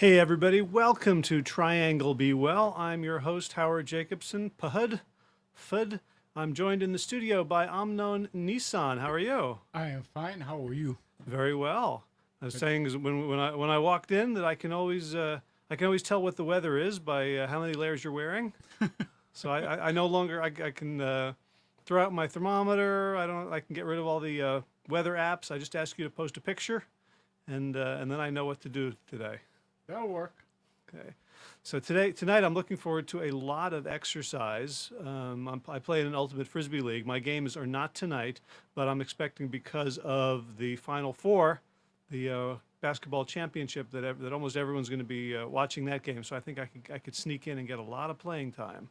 Hey everybody, welcome to Triangle Be Well. I'm your host, Howard Jacobson, Fud. I'm joined in the studio by Amnon Nissan. How are you? I am fine. How are you? Very well. I was Good. saying when I walked in that I can always tell what the weather is by how many layers you're wearing. So I no longer I can throw out my thermometer. I can get rid of all the weather apps. I just ask you to post a picture, and then I know what to do today. That'll work. Okay. So tonight, I'm looking forward to a lot of exercise. I play in an ultimate frisbee league. My games are not tonight, but I'm expecting because of the Final Four, the basketball championship, that almost everyone's going to be watching that game. So I think I could sneak in and get a lot of playing time.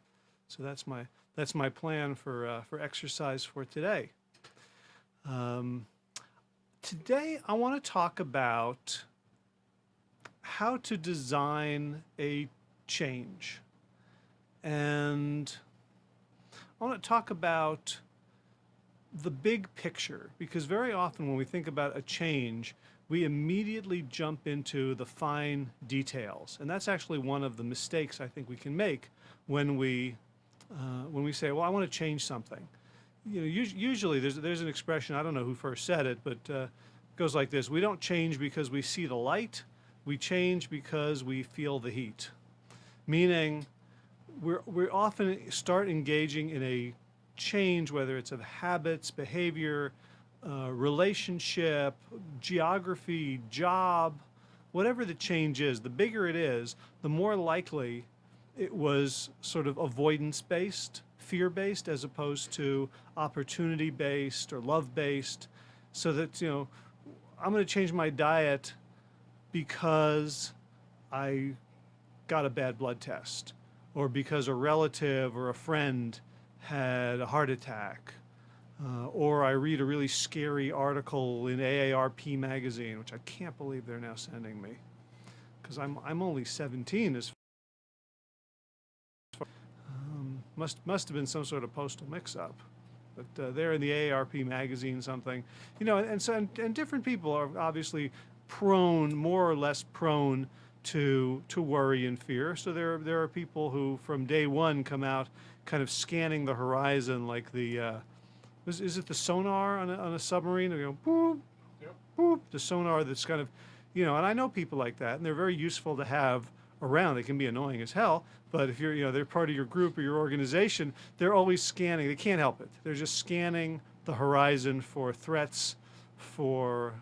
So that's my plan for exercise for today. Today I want to talk about how to design a change. And I want to talk about the big picture, because very often when we think about a change, we immediately jump into the fine details. And that's actually one of the mistakes I think we can make when we say, well, I want to change something. Usually there's an expression, I don't know who first said it, but it goes like this: we don't change because we see the light, we change because we feel the heat. Meaning, we often start engaging in a change, whether it's of habits, behavior, relationship, geography, job, whatever the change is. The bigger it is, the more likely it was sort of avoidance based, fear based, as opposed to opportunity based or love based. So that, I'm going to change my diet because I got a bad blood test, or because a relative or a friend had a heart attack, or I read a really scary article in AARP magazine, which I can't believe they're now sending me, because I'm only 17. Must have been some sort of postal mix-up. But they're in the AARP magazine something, and different people are obviously more or less prone to worry and fear. So there are people who from day one come out kind of scanning the horizon, like is it the sonar on a submarine? They go boop, Yep. boop, the sonar that's kind of, and I know people like that, and they're very useful to have around. They can be annoying as hell, but if they're part of your group or your organization, they're always scanning. They can't help it. They're just scanning the horizon for threats, for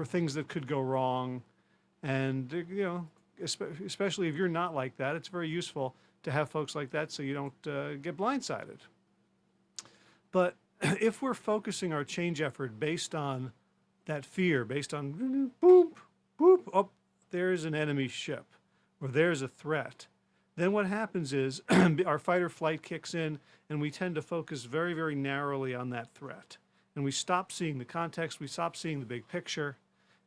things that could go wrong. And, especially if you're not like that, it's very useful to have folks like that so you don't get blindsided. But if we're focusing our change effort based on that fear, based on boop, boop, oh, there's an enemy ship, or there's a threat, then what happens is our fight or flight kicks in, and we tend to focus very, very narrowly on that threat. And we stop seeing the context, we stop seeing the big picture,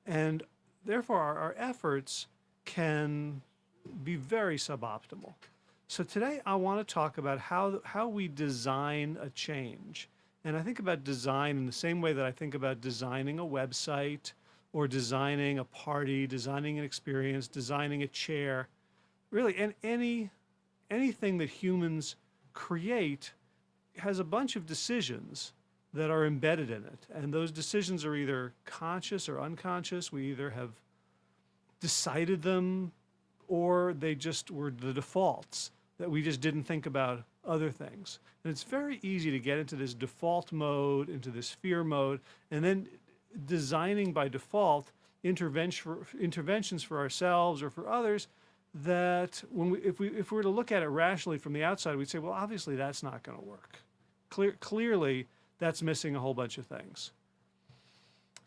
and therefore our efforts can be very suboptimal. So today I want to talk about how we design a change. And I think about design in the same way that I think about designing a website, or designing a party, designing an experience, designing a chair. Really, and anything that humans create has a bunch of decisions that are embedded in it. And those decisions are either conscious or unconscious. We either have decided them, or they just were the defaults that we just didn't think about other things. And it's very easy to get into this default mode, into this fear mode, and then designing by default interventions for ourselves or for others that if we were to look at it rationally from the outside, we'd say, well, obviously that's not going to work. Clearly, that's missing a whole bunch of things.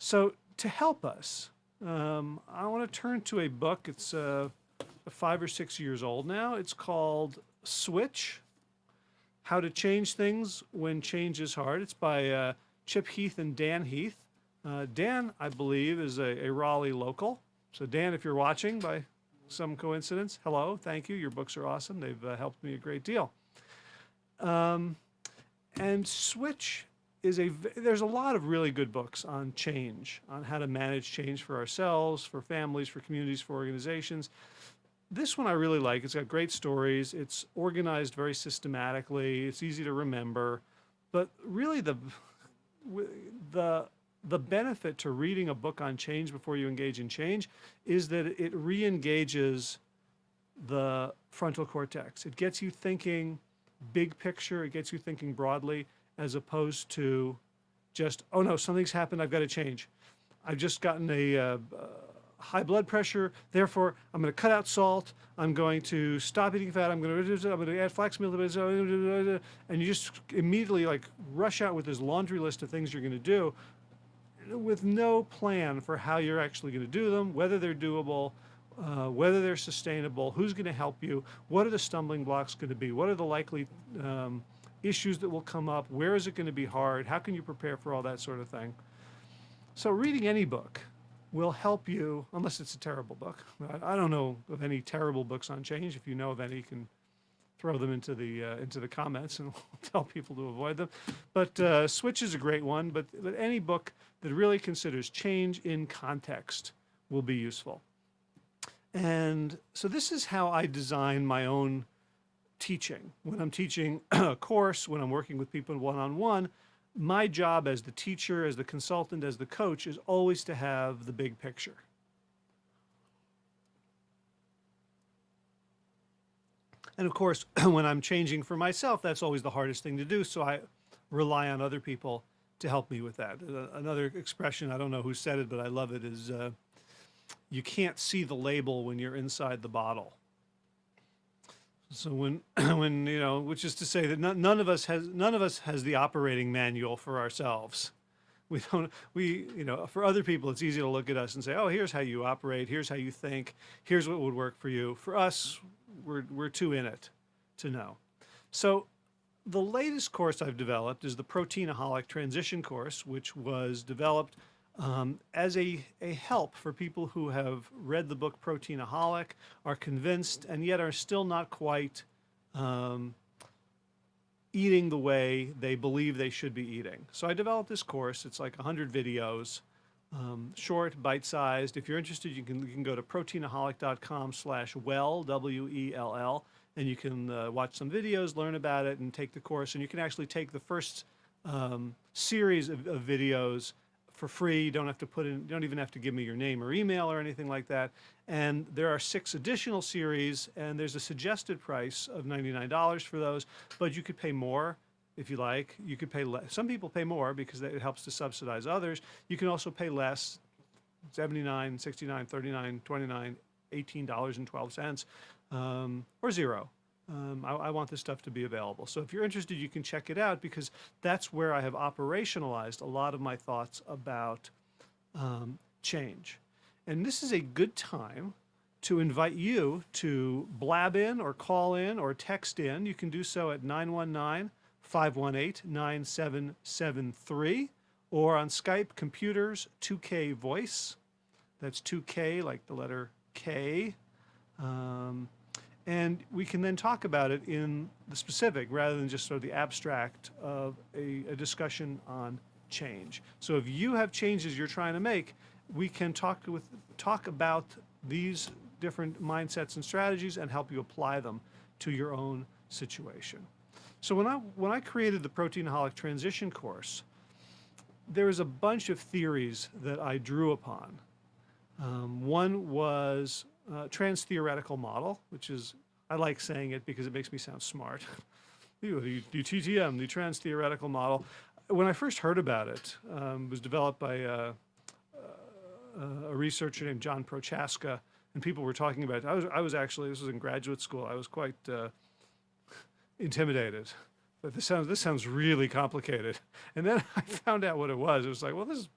So to help us, I want to turn to a book. It's 5 or 6 years old now. It's called Switch: How to Change Things When Change is Hard. It's by Chip Heath and Dan Heath. Dan, I believe, is a Raleigh local. So Dan, if you're watching by some coincidence, hello, thank you. Your books are awesome. They've helped me a great deal. And Switch there's a lot of really good books on change, on how to manage change for ourselves, for families, for communities, for organizations. This one I really like. It's got great stories. It's organized very systematically. It's easy to remember. But really the the benefit to reading a book on change before you engage in change is that it re-engages the frontal cortex. It gets you thinking big picture. It gets you thinking broadly, as opposed to just, oh no, something's happened, I've got to change. I've just gotten a high blood pressure, therefore I'm going to cut out salt, I'm going to stop eating fat, I'm going to add flax meal, and you just immediately like rush out with this laundry list of things you're going to do with no plan for how you're actually going to do them, whether they're doable, whether they're sustainable, who's going to help you, what are the stumbling blocks going to be, what are the likely issues that will come up, where is it going to be hard, how can you prepare for all that sort of thing. So reading any book will help you, unless it's a terrible book. I don't know of any terrible books on change. If you know of any, you can throw them into the comments and we'll tell people to avoid them. But Switch is a great one, but any book that really considers change in context will be useful. And so this is how I design my own teaching. When I'm teaching a course, when I'm working with people one-on-one, my job as the teacher, as the consultant, as the coach is always to have the big picture. And of course, when I'm changing for myself, that's always the hardest thing to do, so I rely on other people to help me with that. Another expression, I don't know who said it, but I love it, is you can't see the label when you're inside the bottle. So when you know, which is to say that none of us has the operating manual for ourselves. You know, for other people, it's easy to look at us and say, oh, here's how you operate, here's how you think, here's what would work for you. For us, we're too in it to know. So the latest course I've developed is the Aholic transition course, which was developed as a help for people who have read the book Aholic, are convinced, and yet are still not quite eating the way they believe they should be eating. So I developed this course. It's like 100 videos, short, bite-sized. If you're interested, you can go to proteinaholic.com/well, W-E-L-L, and you can watch some videos, learn about it, and take the course. And you can actually take the first series of videos for free. You don't even have to give me your name or email or anything like that. And there are 6 additional series, and there's a suggested price of $99 for those, but you could pay more if you like. You could pay less. Some people pay more because it helps to subsidize others. You can also pay less, $79, $69, $39, $29, $18.12, or $0. I want this stuff to be available. So if you're interested, you can check it out, because that's where I have operationalized a lot of my thoughts about change. And this is a good time to invite you to blab in or call in or text in. You can do so at 919-518-9773, or on Skype, computers 2K voice. That's 2K like the letter K. And we can then talk about it in the specific rather than just sort of the abstract of a discussion on change. So if you have changes you're trying to make, we can talk about these different mindsets and strategies and help you apply them to your own situation. So when I created the Aholic transition course, there was a bunch of theories that I drew upon. One was trans-theoretical model, which is, I like saying it because it makes me sound smart. The TTM, the trans-theoretical model. When I first heard about it, it was developed by a researcher named John Prochaska, and people were talking about it. I was actually, this was in graduate school, I was quite intimidated. But this sounds really complicated. And then I found out what it was. It was like, well, this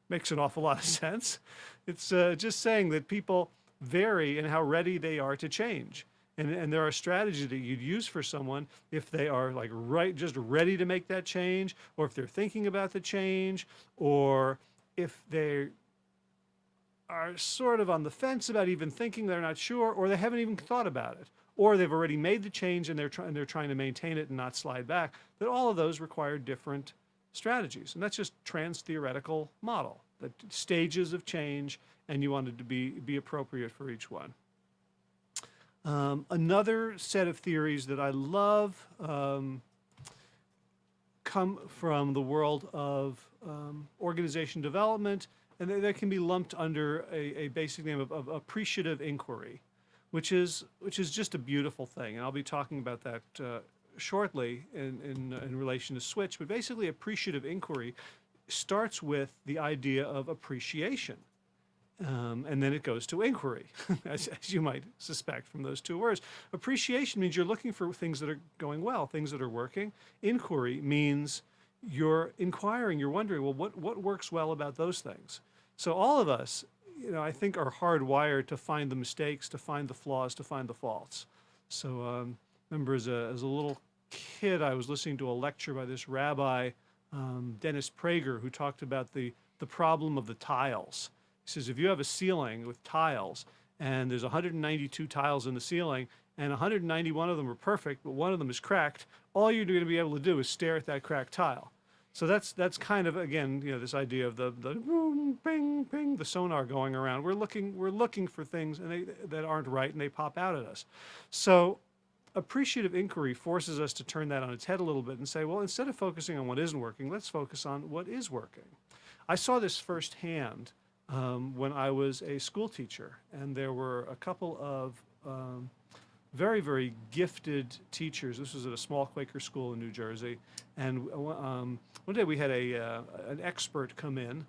makes an awful lot of sense. It's just saying that people vary in how ready they are to change. And there are strategies that you'd use for someone if they are like just ready to make that change, or if they're thinking about the change, or if they are sort of on the fence about even thinking, they're not sure, or they haven't even thought about it, or they've already made the change and they're trying to maintain it and not slide back. That all of those require different strategies. And that's just trans-theoretical model, that stages of change, and you want it to be appropriate for each one. Another set of theories that I love come from the world of organization development, and they can be lumped under a basic name of appreciative inquiry, which is just a beautiful thing. And I'll be talking about that shortly in relation to switch. But basically, appreciative inquiry starts with the idea of appreciation. And then it goes to inquiry, as you might suspect from those two words. Appreciation means you're looking for things that are going well, things that are working. Inquiry means you're inquiring, you're wondering, well, what works well about those things? So all of us, I think, are hardwired to find the mistakes, to find the flaws, to find the faults. So remember as a little kid, I was listening to a lecture by this rabbi, Dennis Prager, who talked about the problem of the tiles. He says, if you have a ceiling with tiles, and there's 192 tiles in the ceiling, and 191 of them are perfect, but one of them is cracked, all you're going to be able to do is stare at that cracked tile. So that's kind of, again, this idea of the boom, ping, ping, the sonar going around. We're looking for things that aren't right, and they pop out at us. So appreciative inquiry forces us to turn that on its head a little bit and say, well, instead of focusing on what isn't working, let's focus on what is working. I saw this firsthand when I was a school teacher, and there were a couple of very, very gifted teachers. This was at a small Quaker school in New Jersey, and one day we had an expert come in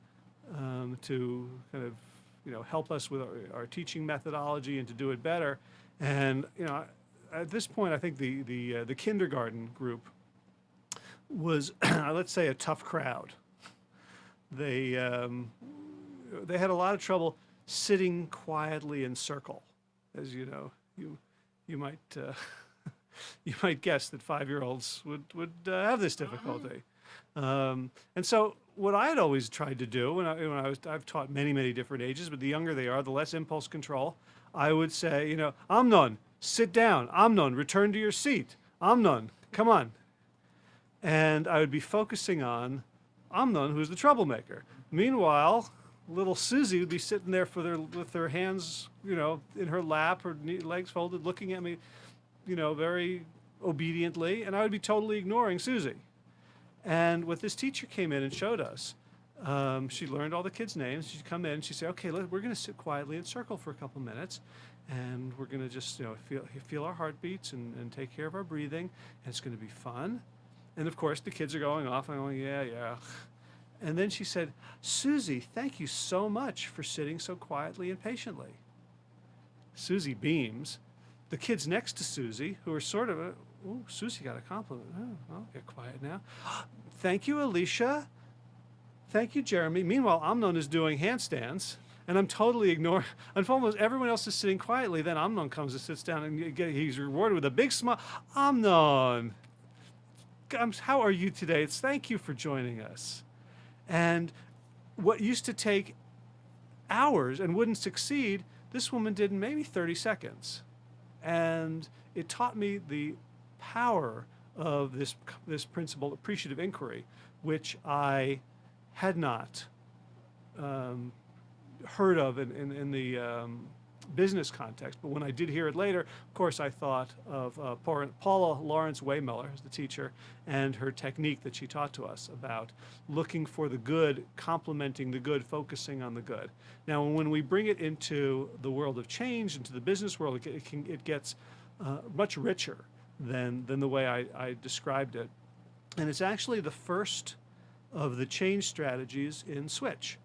to kind of help us with our teaching methodology and to do it better. And at this point, I think the kindergarten group was let's say a tough crowd. They had a lot of trouble sitting quietly in circle, as you know. You might you might guess that 5-year-olds would have this difficulty. And so what I had always tried to do I've taught many different ages, but the younger they are, the less impulse control. I would say, Amnon, sit down. Amnon, return to your seat. Amnon, come on. And I would be focusing on Amnon, who's the troublemaker. Meanwhile, little Susie would be sitting there with her hands, in her lap, her legs folded, looking at me, very obediently, and I would be totally ignoring Susie. And what this teacher came in and showed us, she learned all the kids' names. She'd come in and she'd say, okay, we're going to sit quietly in circle for a couple minutes, and we're going to just, feel our heartbeats and take care of our breathing, and it's going to be fun. And of course, the kids are going off, and I'm going, yeah. And then she said, Susie, thank you so much for sitting so quietly and patiently. Susie beams. The kids next to Susie, who are sort of, oh, Susie got a compliment. Oh, I'll get quiet now. Thank you, Alicia. Thank you, Jeremy. Meanwhile, Amnon is doing handstands, and I'm totally ignoring. And almost everyone else is sitting quietly. Then Amnon comes and sits down, and he's rewarded with a big smile. Amnon, how are you today? Thank you for joining us. And what used to take hours and wouldn't succeed, this woman did in maybe 30 seconds. And it taught me the power of this principle, appreciative inquiry, which I had not heard of in the business context. But when I did hear it later, of course, I thought of Paula Lawrence Waymiller as the teacher and her technique that she taught to us about looking for the good, complementing the good, focusing on the good. Now, when we bring it into the world of change, into the business world, it gets much richer than the way I described it. And it's actually the first of the change strategies in Switch.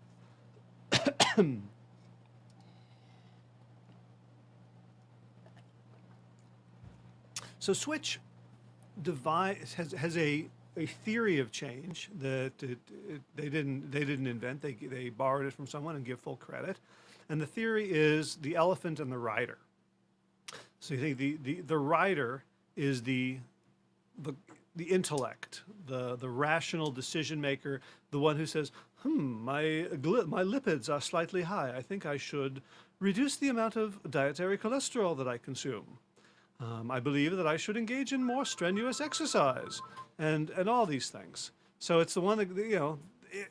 So Switch has a theory of change that they didn't invent. They borrowed it from someone and give full credit. And the theory is the elephant and the rider. So you think the rider is the intellect, the rational decision maker, the one who says, my lipids are slightly high. I think I should reduce the amount of dietary cholesterol that I consume. I believe that I should engage in more strenuous exercise, and all these things. So it's the one that,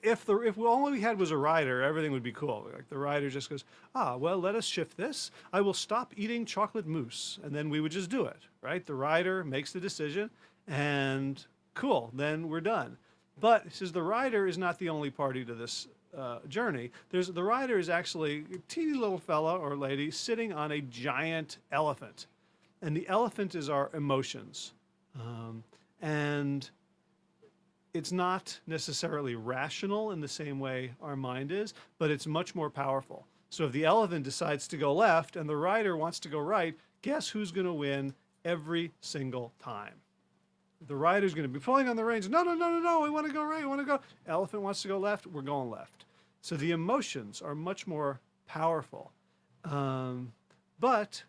if all we had was a rider, everything would be cool. Like the rider just goes, well, let us shift this. I will stop eating chocolate mousse. And then we would just do it, right? The rider makes the decision and cool, then we're done. But it says the rider is not the only party to this journey. The rider is actually a teeny little fella or lady sitting on a giant elephant. And the elephant is our emotions. And it's not necessarily rational in the same way our mind is, but it's much more powerful. So if the elephant decides to go left and the rider wants to go right, guess who's going to win every single time? The rider's going to be pulling on the reins. No, no, no, no, no. I want to go right. I want to go. Elephant wants to go left. We're going left. So the emotions are much more powerful. But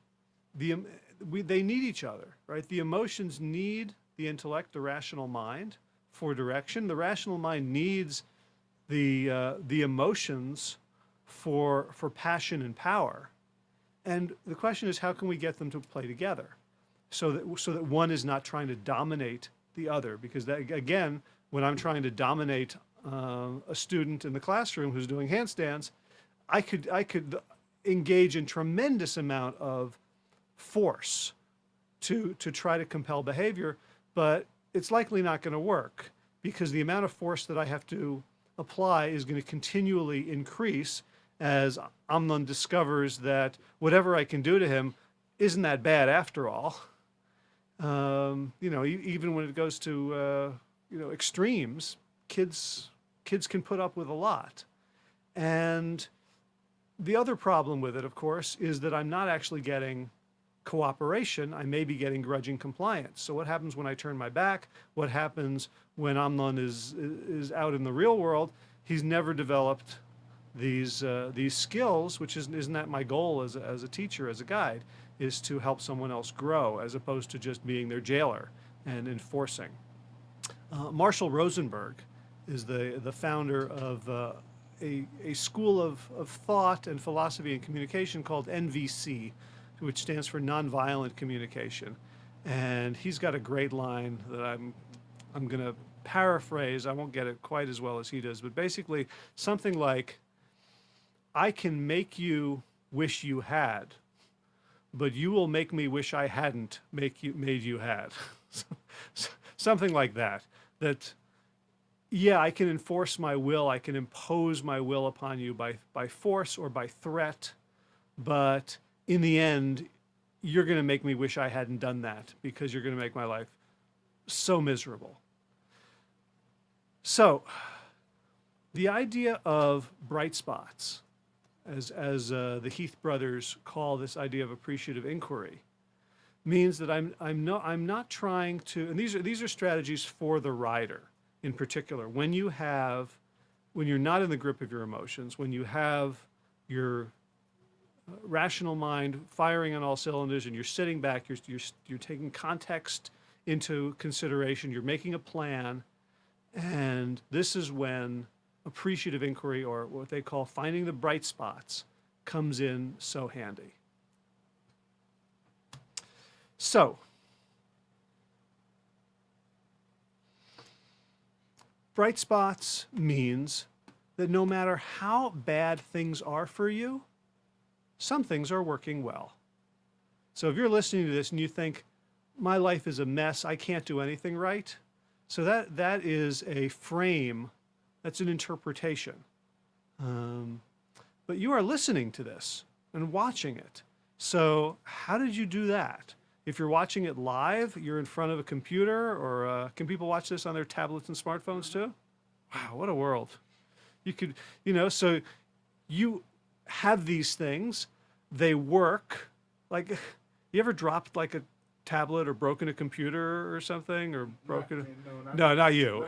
they need each other, right? The emotions need the intellect, the rational mind, for direction. The rational mind needs the emotions for passion and power. And the question is, how can we get them to play together so that one is not trying to dominate the other? Because that, again, when I'm trying to dominate a student in the classroom who's doing handstands, I could engage in tremendous amount of force to try to compel behavior, but it's likely not going to work because the amount of force that I have to apply is going to continually increase as Amnon discovers that whatever I can do to him isn't that bad after all. Even when it goes to extremes, kids can put up with a lot. And the other problem with it, of course, is that I'm not actually getting cooperation. I may be getting grudging compliance. So what happens when I turn my back? What happens when Amnon is out in the real world? He's never developed these skills, which isn't that my goal as a teacher, as a guide, is to help someone else grow as opposed to just being their jailer and enforcing. Marshall Rosenberg is the founder of a school of thought and philosophy and communication called NVC, which stands for nonviolent communication. And he's got a great line that I'm going to paraphrase. I won't get it quite as well as he does, but basically something like, I can make you wish you had, but you will make me wish I hadn't made you had. Something like that. That, yeah, I can enforce my will, I can impose my will upon you by force or by threat, but in the end, you're going to make me wish I hadn't done that because you're going to make my life so miserable. So, the idea of bright spots, as the Heath brothers call this idea of appreciative inquiry, means that I'm not trying to, and these are strategies for the rider in particular. When you're not in the grip of your emotions, when you have your rational mind firing on all cylinders and you're sitting back, you're taking context into consideration, you're making a plan, and this is when appreciative inquiry, or what they call finding the bright spots, comes in so handy. So, bright spots means that no matter how bad things are for you, some things are working well. So if you're listening to this and you think, my life is a mess, I can't do anything right, so that is a frame, that's an interpretation. But you are listening to this and watching it. So how did you do that? If you're watching it live, you're in front of a computer, or can people watch this on their tablets and smartphones too? Wow, what a world. You could, so you have these things, they work. Like, you ever dropped like a tablet or broken a computer or something, or broken? No, not you.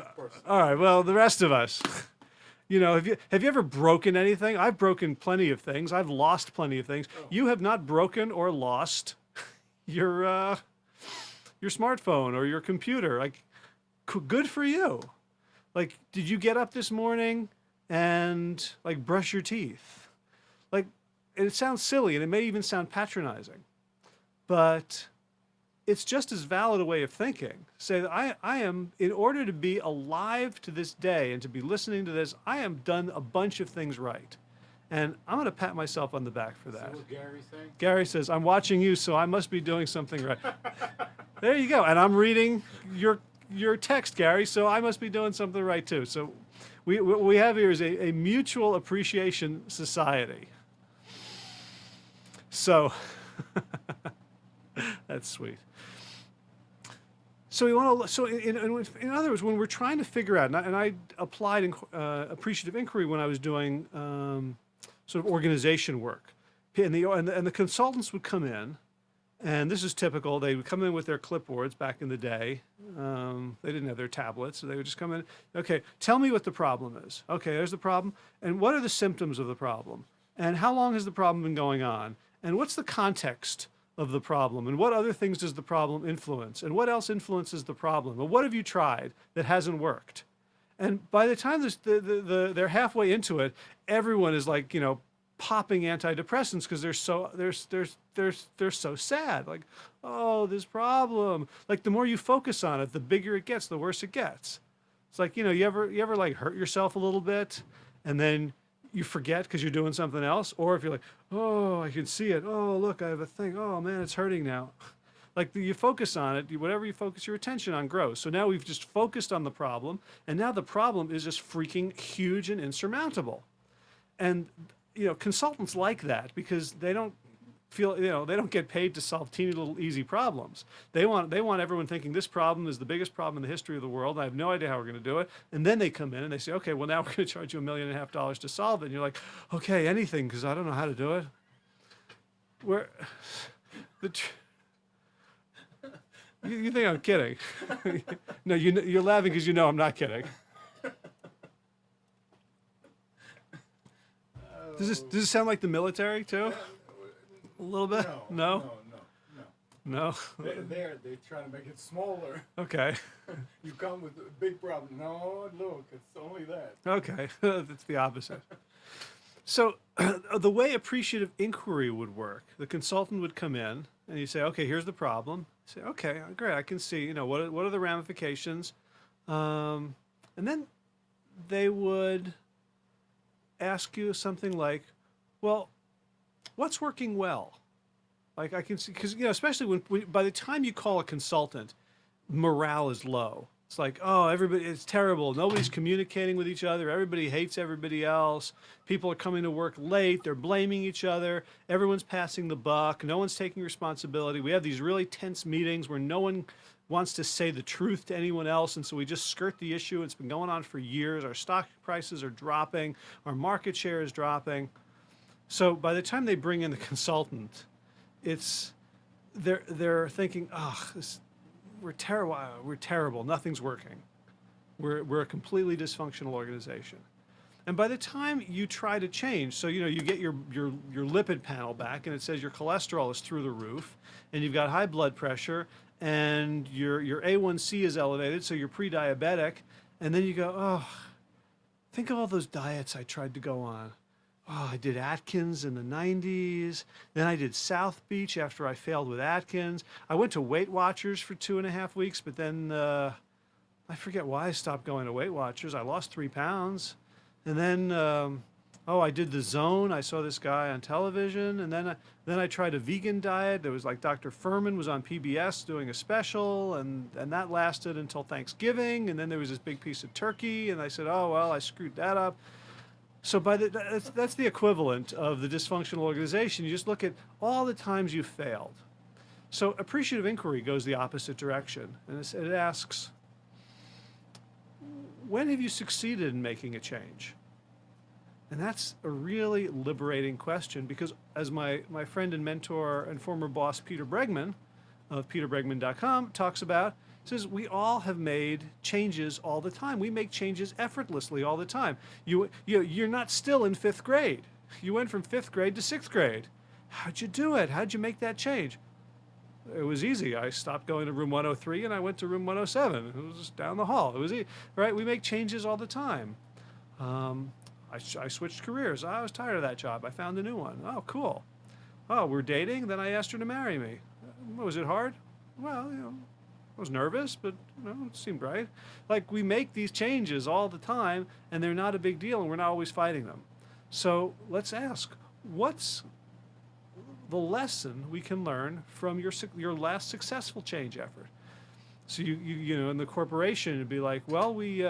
All right, well, the rest of us. Have you ever broken anything? I've broken plenty of things. I've lost plenty of things. Oh. You have not broken or lost your smartphone or your computer. Like, good for you. Like, did you get up this morning and like brush your teeth? Like, it sounds silly and it may even sound patronizing, but it's just as valid a way of thinking. Say that I am, in order to be alive to this day and to be listening to this, I am done a bunch of things right. And I'm going to pat myself on the back for that. See what Gary's saying? Gary says, I'm watching you, so I must be doing something right. There you go. And I'm reading your text, Gary, so I must be doing something right too. So what we have here is a mutual appreciation society. So that's sweet. So we want to. So in other words, when we're trying to figure out, and I applied appreciative inquiry when I was doing sort of organization work, and the consultants would come in, and this is typical. They would come in with their clipboards back in the day. They didn't have their tablets, so they would just come in. Okay, tell me what the problem is. Okay, there's the problem, and what are the symptoms of the problem, and how long has the problem been going on, and what's the context of the problem, and what other things does the problem influence, and what else influences the problem, and what have you tried that hasn't worked? And by the time they're halfway into it, everyone is like, popping antidepressants because they're so sad. Like, oh, this problem. Like the more you focus on it, the bigger it gets, the worse it gets. It's like, you ever like hurt yourself a little bit, and then you forget because you're doing something else, or if you're like, oh, I can see it. Oh, look, I have a thing. Oh man, it's hurting now. Like you focus on it, whatever you focus your attention on grows. So now we've just focused on the problem, and now the problem is just freaking huge and insurmountable. And consultants like that because they don't feel, they don't get paid to solve teeny little easy problems. They want everyone thinking this problem is the biggest problem in the history of the world. I have no idea how we're going to do it. And then they come in and they say, okay, well now we're going to charge you $1.5 million to solve it. And you're like, okay, anything, because I don't know how to do it. You think I'm kidding? No, you're laughing because you know I'm not kidding. Does this sound like the military too? A little bit? No? No? They're trying to make it smaller. Okay. You come with a big problem. No, look, it's only that. Okay. That's the opposite. So the way appreciative inquiry would work, the consultant would come in and you say, okay, here's the problem. Say, okay, great, I can see, what are the ramifications? And then they would ask you something like, well, what's working well? Like I can see, because especially when by the time you call a consultant, morale is low. It's like, oh, it's terrible. Nobody's communicating with each other. Everybody hates everybody else. People are coming to work late. They're blaming each other. Everyone's passing the buck. No one's taking responsibility. We have these really tense meetings where no one wants to say the truth to anyone else, and so we just skirt the issue. It's been going on for years. Our stock prices are dropping. Our market share is dropping. So by the time they bring in the consultant, they're thinking, oh, we're terrible. We're terrible. Nothing's working. We're a completely dysfunctional organization. And by the time you try to change, so you get your lipid panel back, and it says your cholesterol is through the roof, and you've got high blood pressure, and your A1C is elevated, so you're pre-diabetic, and then you go, oh, think of all those diets I tried to go on. Oh, I did Atkins in the 90s. Then I did South Beach after I failed with Atkins. I went to Weight Watchers for 2.5 weeks, but then I forget why I stopped going to Weight Watchers. I lost 3 pounds. And then, I did the Zone. I saw this guy on television. And then I tried a vegan diet. There was like Dr. Fuhrman was on PBS doing a special, and that lasted until Thanksgiving. And then there was this big piece of turkey, and I said, oh, well, I screwed that up. So that's the equivalent of the dysfunctional organization. You just look at all the times you failed. So appreciative inquiry goes the opposite direction. And it asks, when have you succeeded in making a change? And that's a really liberating question because as my friend and mentor and former boss Peter Bregman of peterbregman.com talks about, says we all have made changes all the time. We make changes effortlessly all the time. You're not still in 5th grade. You went from 5th grade to 6th grade. How'd you do it? How'd you make that change? It was easy. I stopped going to room 103 and I went to room 107. It was just down the hall. It was easy, right? We make changes all the time. I switched careers. I was tired of that job. I found a new one. Oh, cool. Oh, we're dating? Then I asked her to marry me. Was it hard? Well, I was nervous, but it seemed right. Like we make these changes all the time, and they're not a big deal, and we're not always fighting them. So let's ask, what's the lesson we can learn from your last successful change effort? So in the corporation, it'd be like, well, we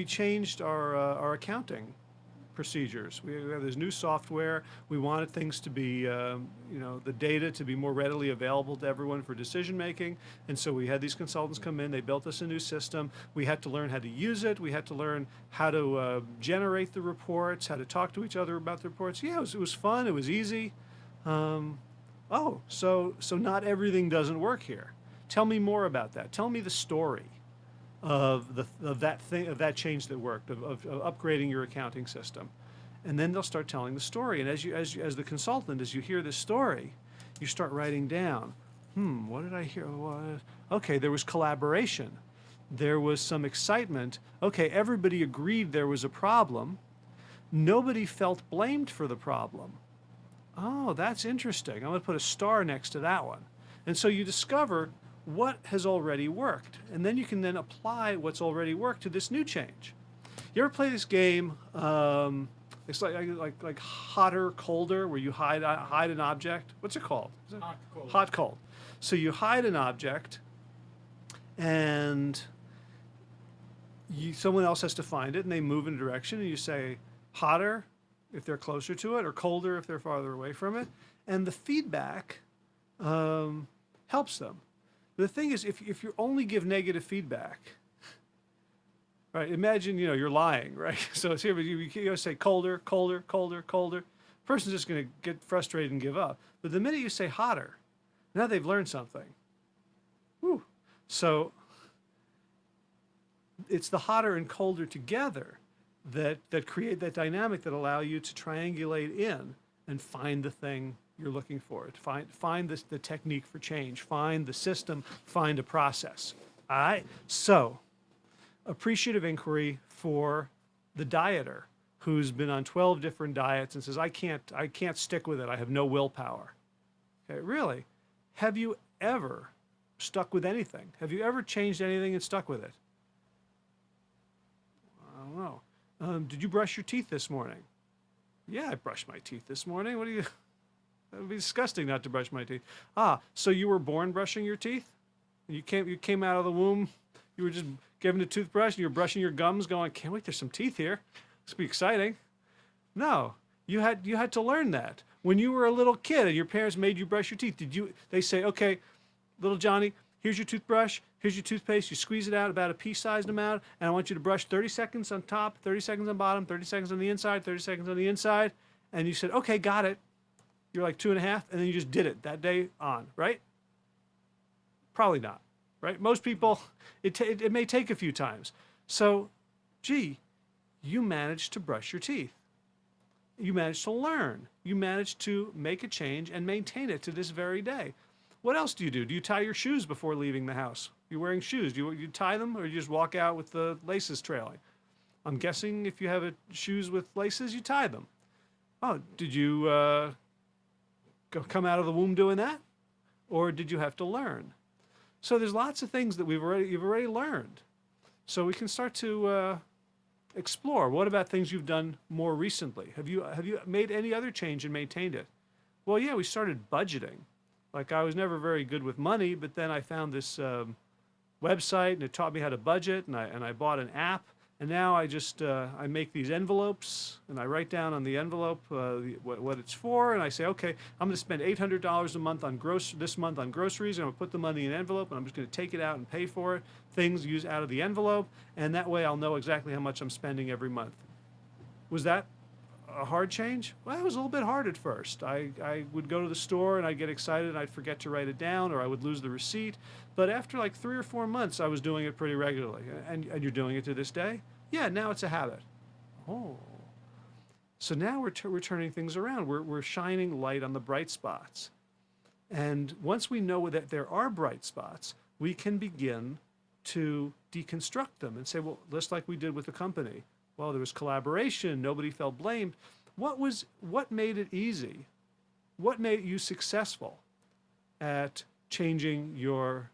changed our accounting procedures. We have this new software. We wanted things to be, the data to be more readily available to everyone for decision making. And so we had these consultants come in. They built us a new system. We had to learn how to use it. We had to learn how to generate the reports, how to talk to each other about the reports. Yeah, it was fun. It was easy. So not everything doesn't work here. Tell me more about that. Tell me the story of that change that worked, of upgrading your accounting system. And then they'll start telling the story. And as the consultant, as you hear this story, you start writing down, what did I hear? Okay, there was collaboration. There was some excitement. Okay, everybody agreed there was a problem. Nobody felt blamed for the problem. Oh, that's interesting. I'm going to put a star next to that one. And so you discover what has already worked, and then you can then apply what's already worked to this new change. You ever play this game? It's like hotter, colder, where you hide an object. What's it called? Hot, cold. Hot, cold. So you hide an object, and someone else has to find it, and they move in a direction, and you say hotter if they're closer to it, or colder if they're farther away from it, and the feedback helps them. The thing is, if you only give negative feedback, right? Imagine you're lying, right? So it's here, but you say colder, colder, colder, colder. Person's just going to get frustrated and give up. But the minute you say hotter, now they've learned something. Whew. So it's the hotter and colder together that create that dynamic that allow you to triangulate in and find the thing you're looking for. Find the technique for change. Find the system. Find a process. All right. So, appreciative inquiry for the dieter who's been on 12 different diets and says, I can't stick with it. I have no willpower. Okay, really? Have you ever stuck with anything? Have you ever changed anything and stuck with it? I don't know. Did you brush your teeth this morning? Yeah, I brushed my teeth this morning. What do you... That would be disgusting not to brush my teeth. So you were born brushing your teeth? You came out of the womb, you were just given a toothbrush and you were brushing your gums going, can't wait, there's some teeth here. This will be exciting. No, you had to learn that. When you were a little kid and your parents made you brush your teeth, they say, okay, little Johnny, here's your toothbrush, here's your toothpaste, you squeeze it out about a pea-sized amount, and I want you to brush 30 seconds on top, 30 seconds on bottom, 30 seconds on the inside, 30 seconds on the inside, and you said, okay, got it. You're like 2.5, and then you just did it that day on, right? Probably not, right? Most people, it may take a few times. So, gee, you managed to brush your teeth. You managed to learn. You managed to make a change and maintain it to this very day. What else do you do? Do you tie your shoes before leaving the house? You're wearing shoes. Do you tie them, or you just walk out with the laces trailing? I'm guessing if you have shoes with laces, you tie them. Oh, did you come out of the womb doing that? Or did you have to learn? So there's lots of things that you've already learned. So we can start to explore. What about things you've done more recently? Have you made any other change and maintained it? Well, yeah, we started budgeting. Like I was never very good with money, but then I found this website and it taught me how to budget, and I bought an app. And now I just, I make these envelopes, and I write down on the envelope what it's for, and I say, okay, I'm going to spend $800 a month on this month on groceries, and I'm going to put the money in an envelope, and I'm just going to take it out and pay for it, things used out of the envelope, and that way I'll know exactly how much I'm spending every month. Was that a hard change? Well, it was a little bit hard at first. I would go to the store, and I'd get excited, and I'd forget to write it down, or I would lose the receipt. But after like 3 or 4 months, I was doing it pretty regularly. And you're doing it to this day? Yeah, now it's a habit. Oh. So now we're turning things around. We're shining light on the bright spots. And once we know that there are bright spots, we can begin to deconstruct them and say, well, just like we did with the company. Well, there was collaboration. Nobody felt blamed. What made it easy? What made you successful? at changing your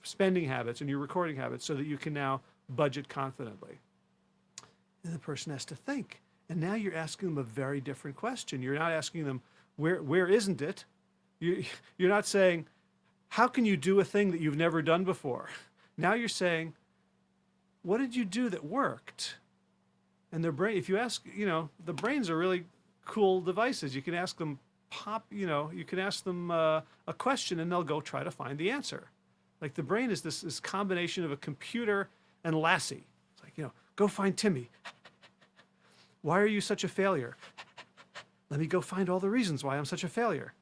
spending habits and your recording habits so that you can now budget confidently. And the person has to think. And now you're asking them a very different question. You're not asking them, where isn't it? You're not saying, how can you do a thing that you've never done before? Now you're saying, what did you do that worked? And their brain, if you ask, the brains are really cool devices. You can ask them you can ask them a question and they'll go try to find the answer. Like the brain is this combination of a computer and Lassie. It's like, go find Timmy. Why are you such a failure? Let me go find all the reasons why I'm such a failure.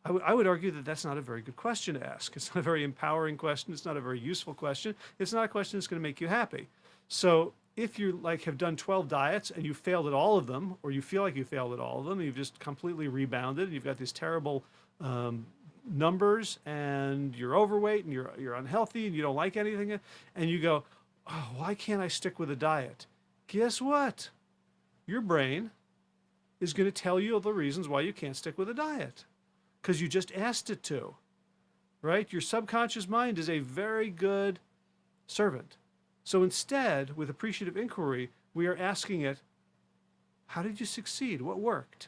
I would argue that that's not a very good question to ask. It's not a very empowering question. It's not a very useful question. It's not a question that's going to make you happy. So if you have done 12 diets and you failed at all of them, or you feel like you failed at all of them, and you've just completely rebounded, and you've got these terrible numbers, and you're overweight, and you're unhealthy, and you don't like anything, and you go, oh, why can't I stick with a diet? Guess what? Your brain is going to tell you the reasons why you can't stick with a diet, because you just asked it to, right? Your subconscious mind is a very good servant. So instead, with appreciative inquiry, we are asking it, how did you succeed? What worked?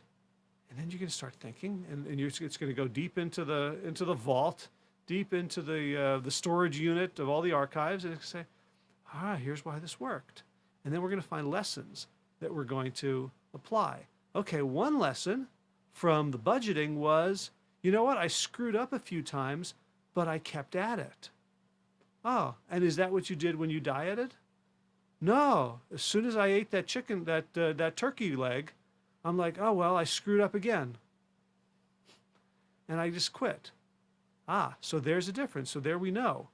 And then you're going to start thinking, and it's going to go deep into the vault, deep into the storage unit of all the archives, and it's going to say, here's why this worked. And then we're going to find lessons that we're going to apply. Okay, one lesson from the budgeting was, you know what? I screwed up a few times, but I kept at it. Oh, and is that what you did when you dieted? No. As soon as I ate that chicken, that turkey leg, I'm like, oh, well, I screwed up again. And I just quit. So there's a difference. So there we know.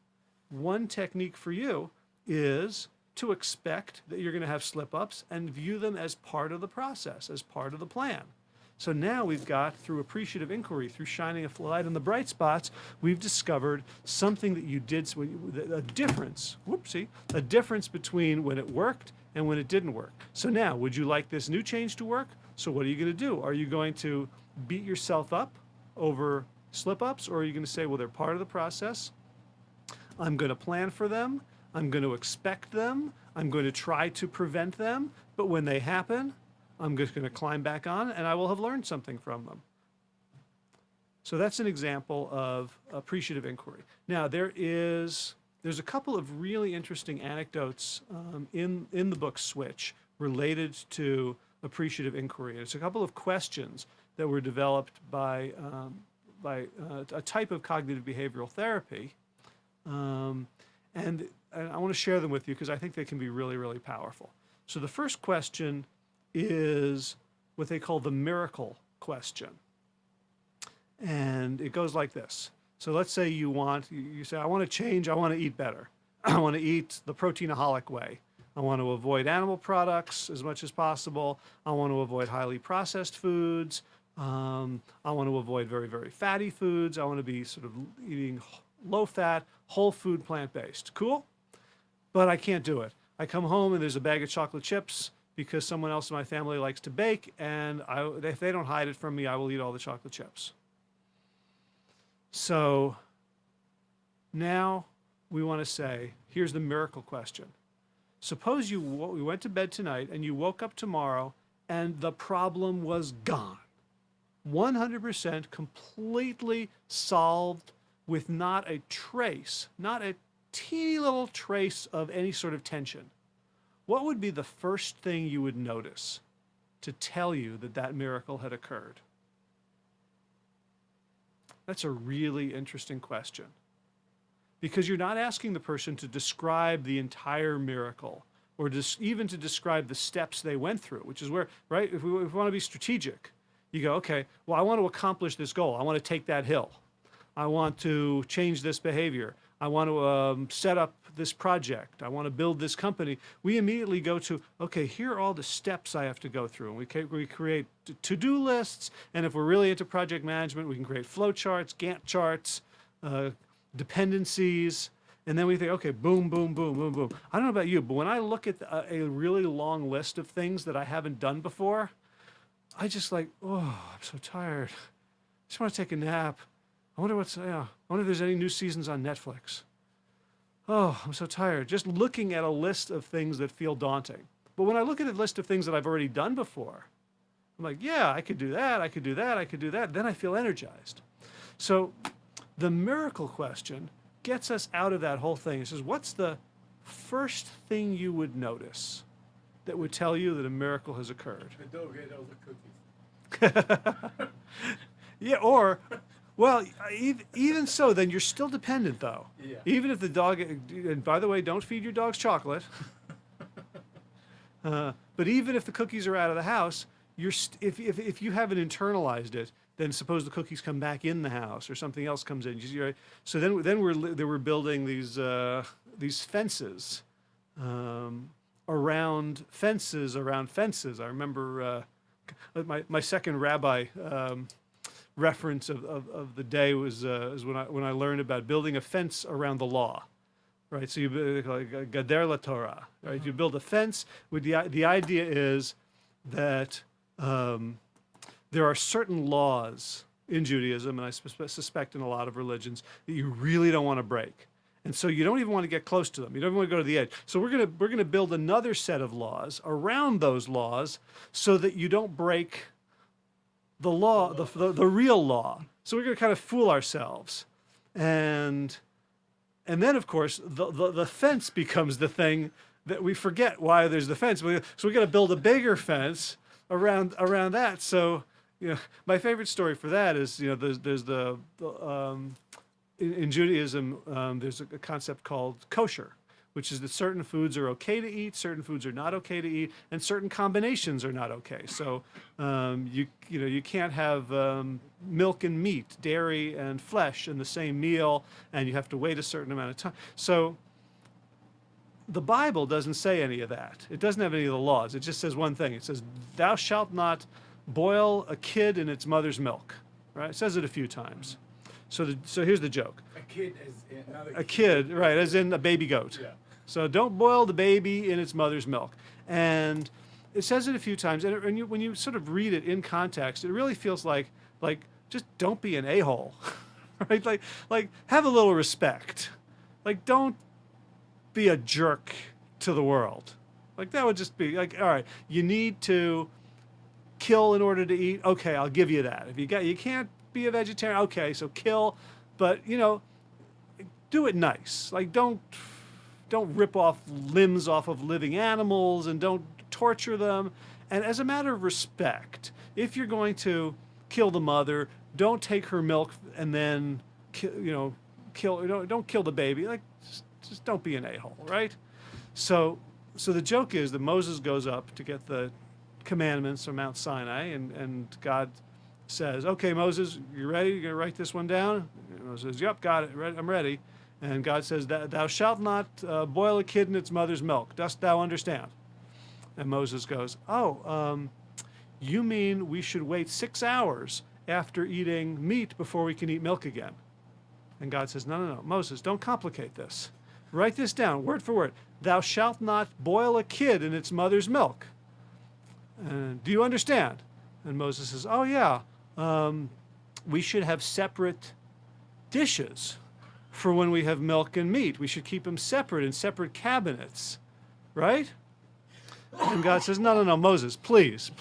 One technique for you is to expect that you're going to have slip-ups and view them as part of the process, as part of the plan. So now we've got, through appreciative inquiry, through shining a light on the bright spots, we've discovered something that you did, a difference between when it worked and when it didn't work. So now, would you like this new change to work? So what are you going to do? Are you going to beat yourself up over slip-ups, or are you going to say, well, they're part of the process. I'm going to plan for them. I'm going to expect them. I'm going to try to prevent them. But when they happen, I'm just going to climb back on, and I will have learned something from them. So that's an example of appreciative inquiry. Now, there's a couple of really interesting anecdotes in the book Switch related to appreciative inquiry. It's a couple of questions that were developed by a type of cognitive behavioral therapy, and I want to share them with you because I think they can be really, really powerful. So the first question is what they call the miracle question. And it goes like this. So let's say you say, I want to change, I want to eat better. I want to eat the protein Aholic way. I want to avoid animal products as much as possible. I want to avoid highly processed foods. I want to avoid very, very fatty foods. I want to be sort of eating low fat, whole food, plant-based. Cool? But I can't do it. I come home and there's a bag of chocolate chips because someone else in my family likes to bake, and if they don't hide it from me, I will eat all the chocolate chips. So now we want to say, here's the miracle question. Suppose you went to bed tonight and you woke up tomorrow and the problem was gone. 100% completely solved with not a trace, not a teeny little trace of any sort of tension. What would be the first thing you would notice to tell you that that miracle had occurred? That's a really interesting question. Because you're not asking the person to describe the entire miracle or even to describe the steps they went through, which is where, right, if we want to be strategic, you go, okay, well, I want to accomplish this goal. I want to take that hill. I want to change this behavior. I want to set up this project. I want to build this company. We immediately go to, okay, here are all the steps I have to go through. And we create to-do lists. And if we're really into project management, we can create flow charts, Gantt charts, dependencies. And then we think, okay, boom, boom, boom, boom, boom. I don't know about you, but when I look at a really long list of things that I haven't done before, I just like, oh, I'm so tired. I just want to take a nap. I wonder I wonder if there's any new seasons on Netflix. Oh, I'm so tired. Just looking at a list of things that feel daunting. But when I look at a list of things that I've already done before, I'm like, yeah, I could do that, I could do that, I could do that. Then I feel energized. So the miracle question gets us out of that whole thing. It says, what's the first thing you would notice that would tell you that a miracle has occurred? The dog ate all the cookies. Yeah, or, well, even so, then you're still dependent, though. Yeah. Even if the dog, and by the way, don't feed your dogs chocolate. But even if the cookies are out of the house, if you haven't internalized it, then suppose the cookies come back in the house or something else comes in. You see, right? So then we're building these fences around fences around fences. I remember my second rabbi reference of the day was when I learned about building a fence around the law. Right, so you build like gader la Torah, right? You build a fence with the idea is that there are certain laws in Judaism, and I suspect in a lot of religions, that you really don't want to break, and so you don't even want to get close to them. You don't want to go to the edge. So we're gonna build another set of laws around those laws, so that you don't break the law, the real law. So we're gonna kind of fool ourselves, and then, of course, the fence becomes the thing that we forget why there's the fence. So we got to build a bigger fence around that. So, my favorite story for that is, there's in Judaism, there's a concept called kosher, which is that certain foods are okay to eat, certain foods are not okay to eat, and certain combinations are not okay. So you can't have milk and meat, dairy and flesh in the same meal, and you have to wait a certain amount of time. So the Bible doesn't say any of that. It doesn't have any of the laws. It just says one thing. It says, "Thou shalt not boil a kid in its mother's milk." Right? It says it a few times. So here's the joke. A kid is not A kid, right, as in a baby goat. Yeah. So don't boil the baby in its mother's milk. And it says it a few times, and when you sort of read it in context, it really feels like just don't be an a-hole, right? Like have a little respect. Like don't be a jerk to the world. Like that would just be like, all right, you need to kill in order to eat. Okay, I'll give you that. If you can't be a vegetarian, okay, so kill, but do it nice. Like don't rip off limbs off of living animals and don't torture them. And as a matter of respect, if you're going to kill the mother, don't take her milk and then don't kill the baby. Like just don't be an a-hole, right? So the joke is that Moses goes up to get the commandments from Mount Sinai, and God says, "Okay, Moses, you ready? You gonna write this one down?" And Moses says, "Yep, got it. I'm ready." And God says, "Thou shalt not boil a kid in its mother's milk. Dost thou understand?" And Moses goes, "Oh, you mean we should wait 6 hours after eating meat before we can eat milk again?" And God says, No, Moses, don't complicate this. Write this down, word for word. Thou shalt not boil a kid in its mother's milk. Do you understand? And Moses says, "Oh, yeah. We should have separate dishes for when we have milk and meat. We should keep them separate in separate cabinets, right?" And God says, No, Moses, please,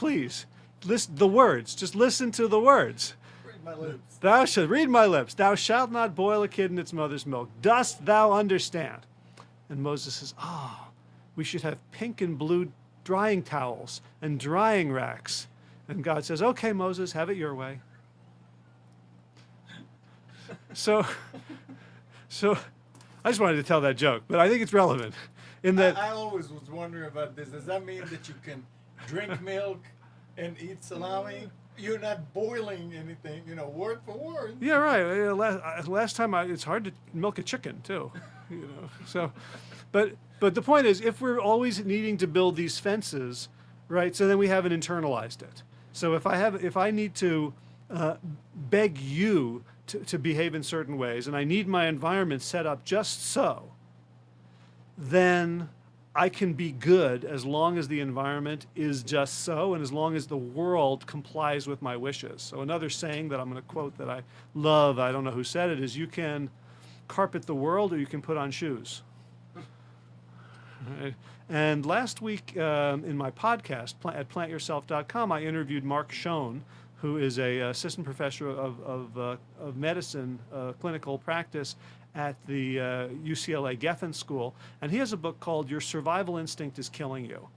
listen the words. Just listen to the words. Read my lips. Thou shalt read my lips. Thou shalt not boil a kid in its mother's milk. Dost thou understand? And Moses says, we should have pink and blue drying towels and drying racks. And God says, "Okay, Moses, have it your way." So I just wanted to tell that joke, but I think it's relevant in that I always was wondering about this. Does that mean that you can drink milk and eat salami? You're not boiling anything, word for word. yeah, right. Last time it's hard to milk a chicken too, So, but the point is, if we're always needing to build these fences, right? So then we haven't internalized it. So if I need to beg you to behave in certain ways, and I need my environment set up just so, then I can be good as long as the environment is just so, and as long as the world complies with my wishes. So another saying that I'm going to quote that I love, I don't know who said it, is you can carpet the world or you can put on shoes. Right? And last week in my podcast at plantyourself.com, I interviewed Mark Schoen, who is a assistant professor of medicine, clinical practice at the UCLA Geffen School. And he has a book called Your Survival Instinct is Killing You.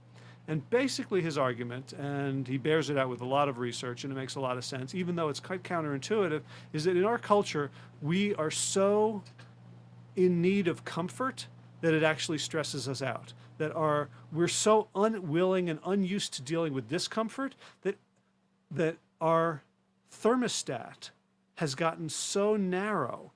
And basically his argument, and he bears it out with a lot of research, and it makes a lot of sense, even though it's quite counterintuitive, is that in our culture, we are so in need of comfort that it actually stresses us out. We're so unwilling and unused to dealing with discomfort that our thermostat has gotten so narrow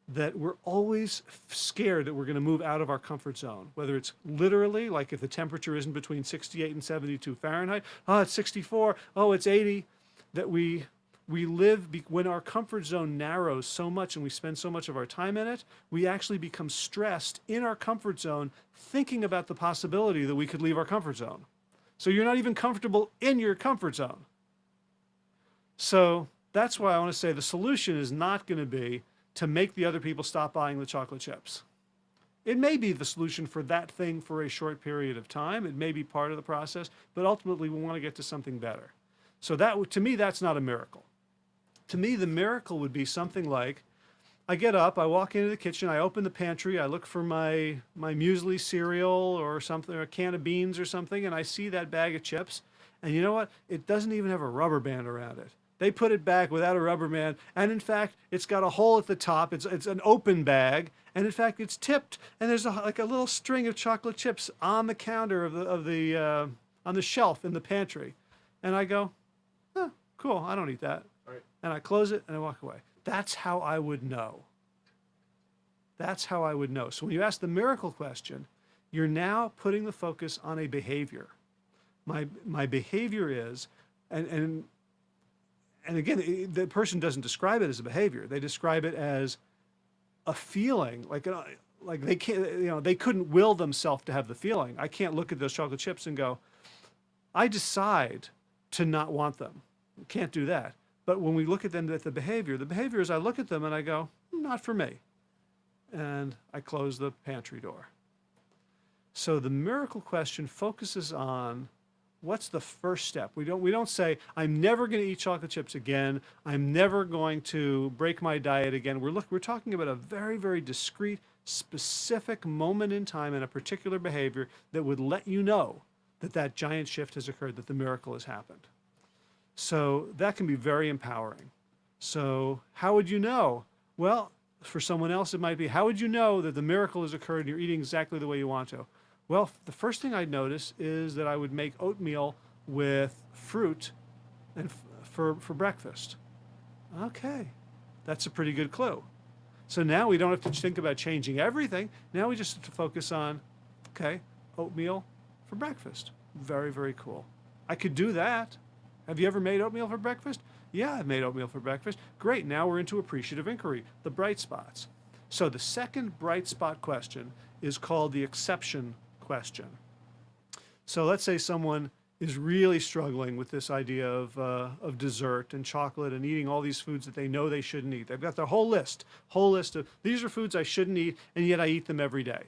that we're always scared that we're going to move out of our comfort zone, whether it's literally, like if the temperature isn't between 68 and 72 Fahrenheit, oh, it's 64, oh, it's 80, that we live, when our comfort zone narrows so much and we spend so much of our time in it, we actually become stressed in our comfort zone thinking about the possibility that we could leave our comfort zone. So you're not even comfortable in your comfort zone. So that's why I want to say the solution is not going to be to make the other people stop buying the chocolate chips. It may be the solution for that thing for a short period of time. It may be part of the process, but ultimately we want to get to something better. So that, to me, that's not a miracle. To me, the miracle would be something like, I get up, I walk into the kitchen, I open the pantry, I look for my muesli cereal or something, or a can of beans or something, and I see that bag of chips. And you know what? It doesn't even have a rubber band around it. They put it back without a rubber band, and in fact, it's got a hole at the top. It's an open bag, and in fact, it's tipped, and there's like a little string of chocolate chips on the counter on the shelf in the pantry. And I go, oh, cool, I don't eat that. Right. And I close it and I walk away. That's how I would know. That's how I would know. So when you ask the miracle question, you're now putting the focus on a behavior. My behavior is, and again, the person doesn't describe it as a behavior. They describe it as a feeling, like they can't, they couldn't will themselves to have the feeling. I can't look at those chocolate chips and go, I decide to not want them. Can't do that. But when we look at them at the behavior is I look at them and I go, not for me. And I close the pantry door. So the miracle question focuses on what's the first step. We don't say, I'm never going to eat chocolate chips again. I'm never going to break my diet again. We're talking about a very, very discrete, specific moment in time and a particular behavior that would let you know that giant shift has occurred, that the miracle has happened. So that can be very empowering. So how would you know? Well, for someone else, it might be, how would you know that the miracle has occurred and you're eating exactly the way you want to? Well, the first thing I'd notice is that I would make oatmeal with fruit and for breakfast. Okay, that's a pretty good clue. So now we don't have to think about changing everything. Now we just have to focus on, okay, oatmeal for breakfast. Very, very cool. I could do that. Have you ever made oatmeal for breakfast? Yeah, I've made oatmeal for breakfast. Great, now we're into appreciative inquiry, the bright spots. So the second bright spot question is called the exception question. So let's say someone is really struggling with this idea of dessert and chocolate and eating all these foods that they know they shouldn't eat. They've got their whole list of, these are foods I shouldn't eat, and yet I eat them every day.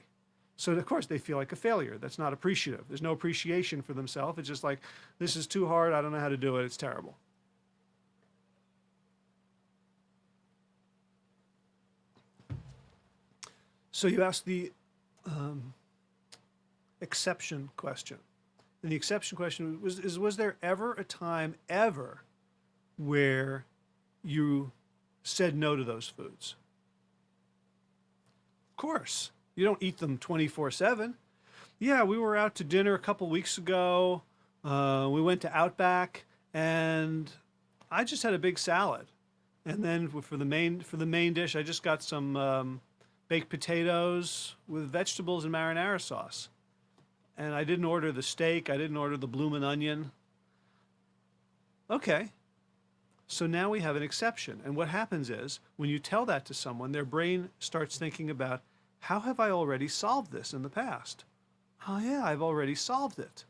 So of course they feel like a failure. That's not appreciative. There's no appreciation for themselves. It's just like, this is too hard, I don't know how to do it, it's terrible. So you ask the exception question. And the exception question was there ever a time, ever, where you said no to those foods? Of course. You don't eat them 24/7. Yeah, we were out to dinner a couple weeks ago. We went to Outback, and I just had a big salad. And then for the main dish, I just got some baked potatoes with vegetables and marinara sauce. And I didn't order the steak. I didn't order the bloomin' onion. Okay. So now we have an exception. And what happens is, when you tell that to someone, their brain starts thinking about, how have I already solved this in the past? oh yeah, I've already solved it.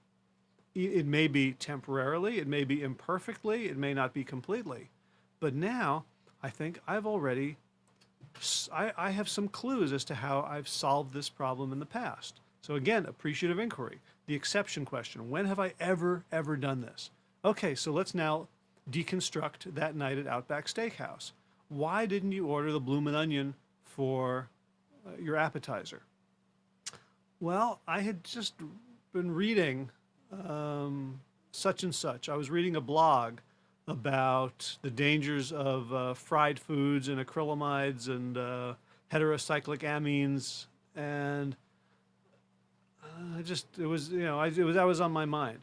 It may be temporarily, it may be imperfectly, it may not be completely. But now I think I've already, I have some clues as to how I've solved this problem in the past. So again, appreciative inquiry, the exception question. When have I ever done this? Okay, so let's now deconstruct that night at Outback Steakhouse. Why didn't you order the bloomin' onion for your appetizer? Well, I had just been reading such and such. I was reading a blog about the dangers of fried foods and acrylamides and heterocyclic amines, and it was, that was on my mind.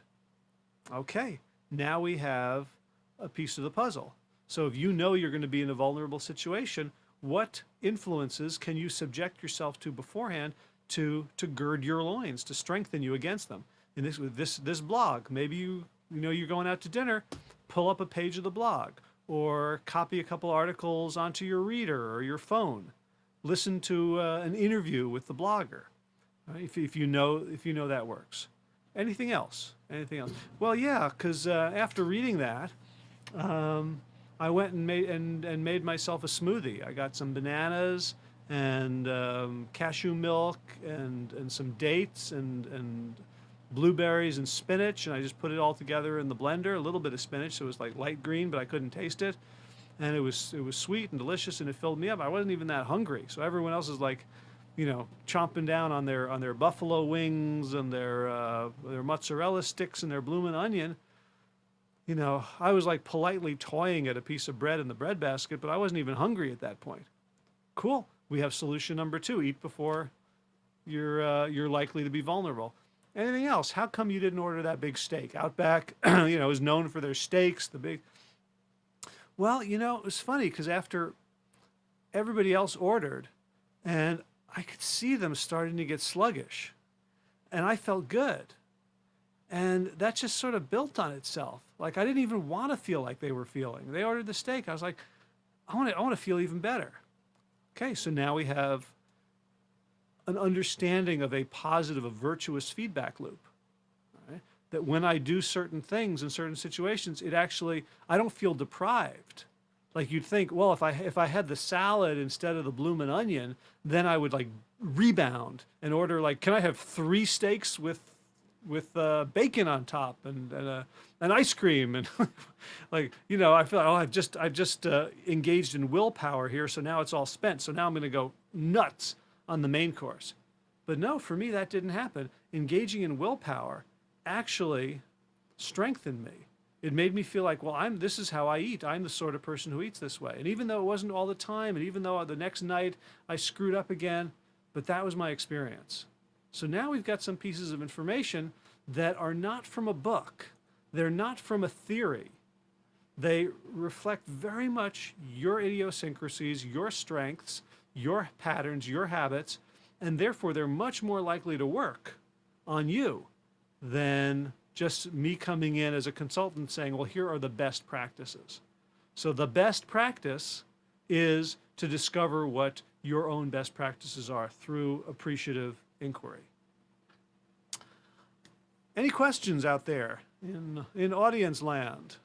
Okay, now we have a piece of the puzzle. So if you know you're going to be in a vulnerable situation, what influences can you subject yourself to beforehand to gird your loins, to strengthen you against them? In this blog, maybe you're going out to dinner, pull up a page of the blog, or copy a couple articles onto your reader or your phone. Listen to an interview with the blogger, right? If you know that works. Anything else? Anything else? Well, yeah, because after reading that, I went and made myself a smoothie. I got some bananas and cashew milk and some dates and blueberries and spinach, and I just put it all together in the blender. A little bit of spinach, so it was like light green, but I couldn't taste it. And it was sweet and delicious, and it filled me up. I wasn't even that hungry. So everyone else is like, chomping down on their buffalo wings and their mozzarella sticks and their bloomin' onion. I was like politely toying at a piece of bread in the bread basket, but I wasn't even hungry at that point. Cool. We have solution number 2: eat before you're likely to be vulnerable. Anything else? How come you didn't order that big steak? Outback, is known for their steaks, the big. Well, it was funny because after everybody else ordered, and I could see them starting to get sluggish, and I felt good. And that just sort of built on itself. Like I didn't even want to feel like they were feeling. They ordered the steak. I was like, I want to feel even better. Okay, so now we have an understanding of a positive, a virtuous feedback loop. Right? That when I do certain things in certain situations, I don't feel deprived. Like you'd think, well, if I had the salad instead of the bloomin' onion, then I would like rebound and order like, can I have 3 steaks with bacon on top and an ice cream and I feel like, oh, I've just engaged in willpower here, so now it's all spent. So now I'm going to go nuts on the main course. But no, for me that didn't happen. Engaging in willpower actually strengthened me. It made me feel like, well, this is how I eat. I'm the sort of person who eats this way. And even though it wasn't all the time, and even though the next night I screwed up again, but that was my experience. So now we've got some pieces of information that are not from a book. They're not from a theory. They reflect very much your idiosyncrasies, your strengths, your patterns, your habits, and therefore they're much more likely to work on you than just me coming in as a consultant saying, well, here are the best practices. So the best practice is to discover what your own best practices are through appreciative inquiry. Any questions out there in audience land?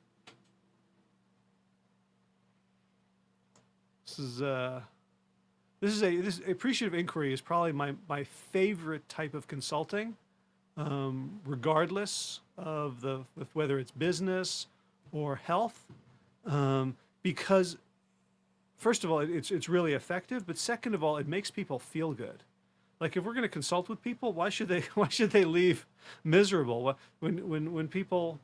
This appreciative inquiry is probably my favorite type of consulting, regardless of whether it's business or health, because first of all, it's really effective, but second of all, it makes people feel good. Like if we're going to consult with people, why should they leave miserable? When people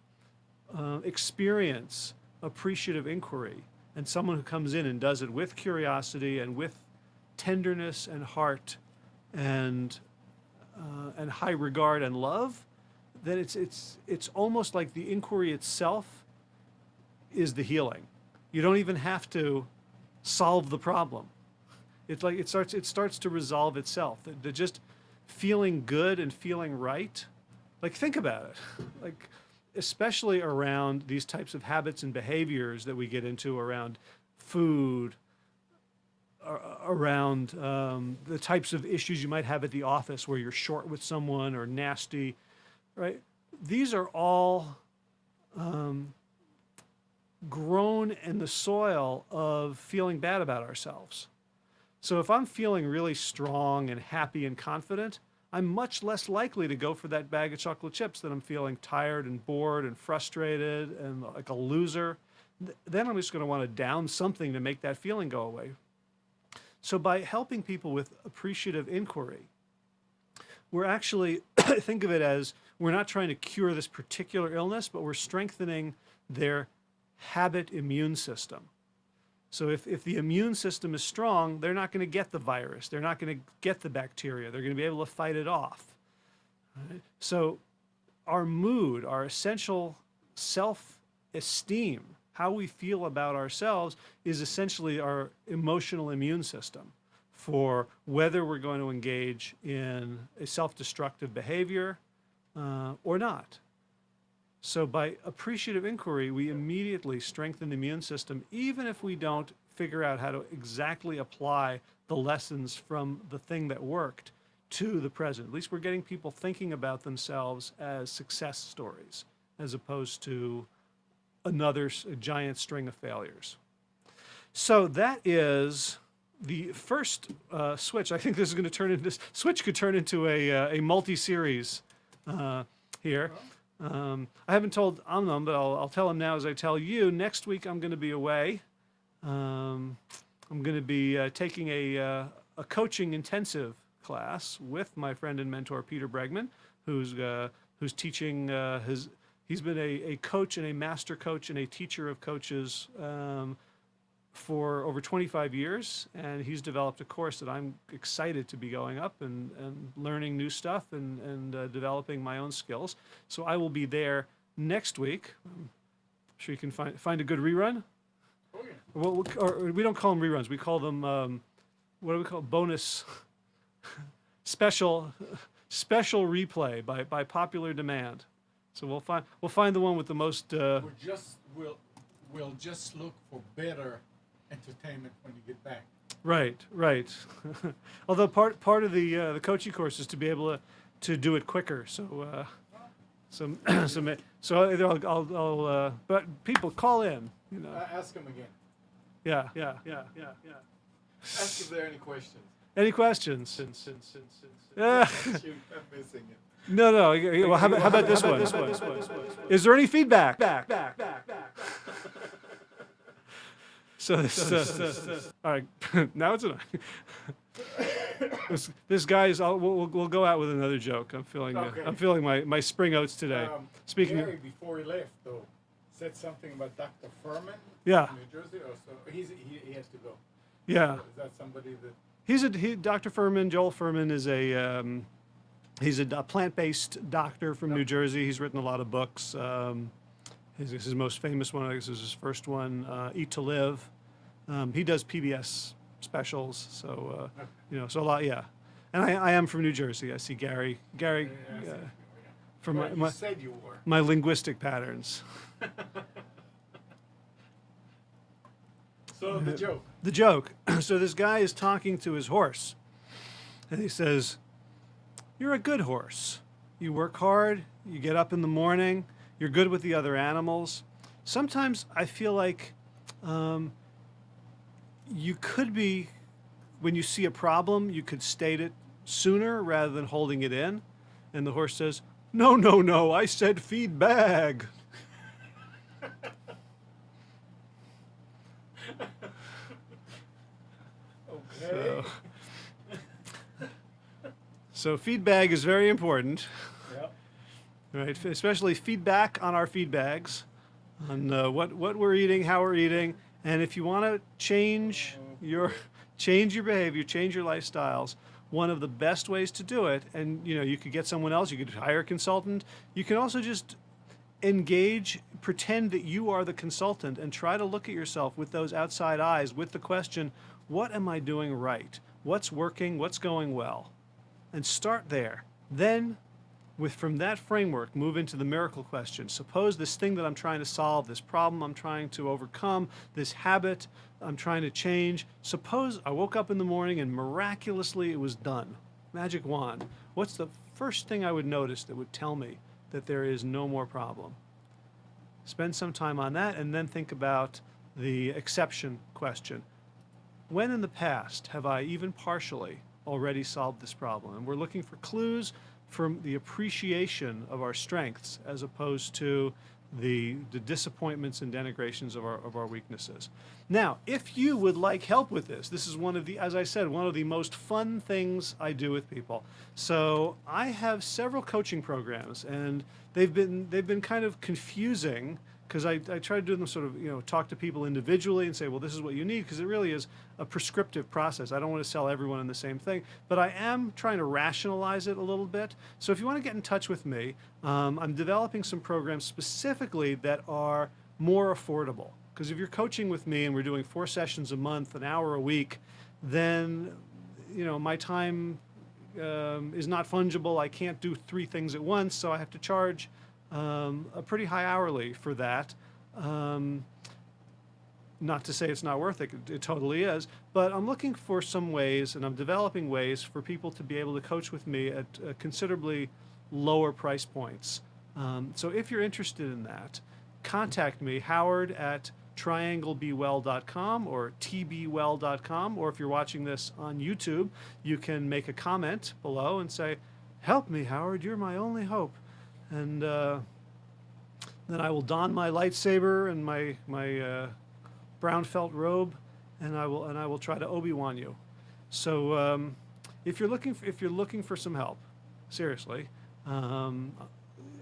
experience appreciative inquiry, and someone who comes in and does it with curiosity and with tenderness and heart and high regard and love, then it's almost like the inquiry itself is the healing. You don't even have to solve the problem. It's like it starts to resolve itself. The just feeling good and feeling right. Like think about it. Like especially around these types of habits and behaviors that we get into around food, around the types of issues you might have at the office where you're short with someone or nasty, right? These are all grown in the soil of feeling bad about ourselves. So if I'm feeling really strong and happy and confident, I'm much less likely to go for that bag of chocolate chips than I'm feeling tired and bored and frustrated and like a loser. Then I'm just going to want to down something to make that feeling go away. So by helping people with appreciative inquiry, we're actually, think of it as, we're not trying to cure this particular illness, but we're strengthening their habit immune system. So if the immune system is strong, they're not going to get the virus. They're not going to get the bacteria. They're going to be able to fight it off. Right? So our mood, our essential self-esteem, how we feel about ourselves is essentially our emotional immune system for whether we're going to engage in a self-destructive behavior or not. So by appreciative inquiry, we immediately strengthen the immune system, even if we don't figure out how to exactly apply the lessons from the thing that worked to the present. At least we're getting people thinking about themselves as success stories, as opposed to another giant string of failures. So that is the first switch. I think this is going to turn into, switch could turn into a multi-series here. I haven't told Amnon, but I'll tell him now as I tell you. Next week I'm going to be away. I'm going to be taking a coaching intensive class with my friend and mentor Peter Bregman, who's teaching he's been a coach and a master coach and a teacher of coaches for over 25 years, and he's developed a course that I'm excited to be going up and learning new stuff and developing my own skills. So I will be there next week. I'm sure you can find a good rerun. Oh, yeah. Well, or we don't call them reruns. We call them what do we call it? Bonus special replay by popular demand. So we'll find the one with the most. We'll just look for better entertainment when you get back. Right. Although part of the coaching course is to be able to do it quicker. So I'll but people call in. You know. Ask them again. Yeah. Ask if there are any questions. Any questions? I'm missing it. No. Well, how about this one? Is there any feedback? So all right, now it's enough. This guy's. We'll go out with another joke. I'm feeling. Okay. I'm feeling my spring oats today. Speaking. Gary, before he left, though, said something about Dr. Fuhrman. Yeah. In New Jersey. Oh, so he has to go. Yeah. So is that somebody that? Dr. Fuhrman, Joel Fuhrman is he's a plant-based doctor from New Jersey. He's written a lot of books. His most famous one, I guess, is his first one, Eat to Live. He does PBS specials, so so a lot, yeah. And I am from New Jersey. I see Gary, from Well, you said you were. my linguistic patterns. So the joke. The joke. So this guy is talking to his horse, and he says, "You're a good horse. You work hard. You get up in the morning. You're good with the other animals. Sometimes I feel like you could be, when you see a problem, you could state it sooner rather than holding it in." And the horse says, No, I said feed bag. Okay. So feedback is very important, Yep. right? Especially feedback on our feedbags, on what we're eating, how we're eating, and if you want to change your behavior, change your lifestyles, one of the best ways to do it, and you could get someone else, you could hire a consultant, you can also just engage, pretend that you are the consultant, and try to look at yourself with those outside eyes, with the question, what am I doing right? What's working? What's going well? And start there. Then from that framework, move into the miracle question. Suppose this thing that I'm trying to solve, this problem I'm trying to overcome, this habit I'm trying to change, suppose I woke up in the morning and miraculously it was done. Magic wand. What's the first thing I would notice that would tell me that there is no more problem? Spend some time on that and then think about the exception question. When in the past have I even partially already solved this problem? And we're looking for clues from the appreciation of our strengths as opposed to the disappointments and denigrations of our weaknesses. Now, if you would like help with this, this is one of the, as I said, one of the most fun things I do with people. So I have several coaching programs, and they've been kind of confusing because I try to do them sort of, talk to people individually and say, well, this is what you need, because it really is a prescriptive process. I don't want to sell everyone in the same thing, but I am trying to rationalize it a little bit. So if you want to get in touch with me, I'm developing some programs specifically that are more affordable. Because if you're coaching with me and we're doing 4 sessions a month, an hour a week, then, my time is not fungible. I can't do 3 things at once, so I have to charge a pretty high hourly for that. Not to say it's not worth it, it totally is, but I'm looking for some ways, and I'm developing ways for people to be able to coach with me at considerably lower price points. So if you're interested in that, contact me, Howard at trianglebewell.com or tbwell.com, or if you're watching this on YouTube, you can make a comment below and say, help me, Howard, you're my only hope. And then I will don my lightsaber and my brown felt robe, and I will try to Obi-Wan you. So if you're looking for some help, seriously, and